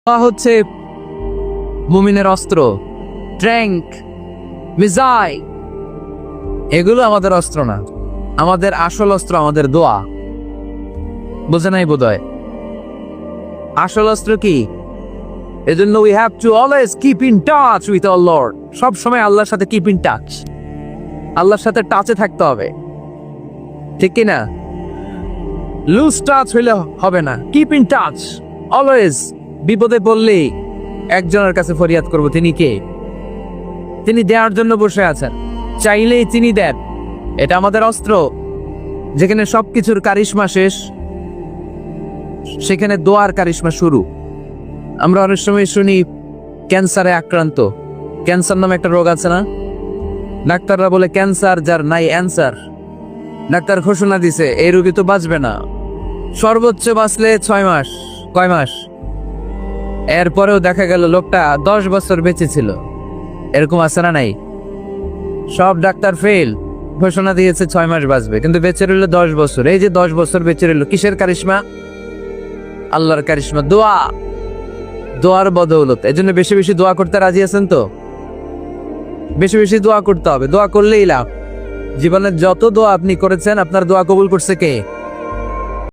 হচ্ছে মুমিনের অস্ত্র, ট্যাঙ্ক, মিসাইল, এগুলো আমাদের অস্ত্র না। আমাদের আসল অস্ত্র আমাদের দোয়া। বোঝে নাই বোধহয়? আসল অস্ত্র কি? এজন্য we have to always keep in touch with our Lord. সব সময় আল্লাহর সাথে কিপ ইন টাচ, আল্লাহর সাথে টাচে থাকতে হবে, ঠিক কি না? লুজ টাচ হইলে হবে না, কিপ ইন টাচ অলওয়েজ। বিপদে পড়লে একজনের কাছে ফরিয়াদ করব, তিনি কে? তিনি দেওয়ার জন্য বসে আছেন, চাইলেই তিনি দেন। এটা আমাদের অস্ত্র। যেখানে সবকিছুর কারিশমা শেষ, সেখানে দোয়ার কারিশমা শুরু। আমরা অনেক সময় শুনি ক্যান্সারে আক্রান্ত। ক্যান্সার নামে একটা রোগ আছে না? ডাক্তাররা বলে ক্যান্সার যার নাই অ্যান্সার। ডাক্তার ঘোষণা দিছে এই রোগী তো বাঁচবে না, সর্বোচ্চ বাঁচলে 6 মাস। কয় মাস? এরপরেও দেখা গেল লোকটা 10 বছর বেঁচে ছিল। এরকম আছে না নাই? সব ডাক্তার ফেল, ঘোষণা দিয়েছে 6 মাস বাঁচবে, কিন্তু বেঁচে রইল 10 বছর। এই যে 10 বছর বেঁচে রইল, কিসের কারিশমা? আল্লাহর কারিশমা, দোয়া। দোয়ার বদৌলত। এই জন্য বেশি বেশি দোয়া করতে রাজি আছেন তো? বেশি বেশি দোয়া করতে হবে, দোয়া করলেই লাভ। জীবনের যত দোয়া আপনি করেছেন, আপনার দোয়া কবুল করছে কে?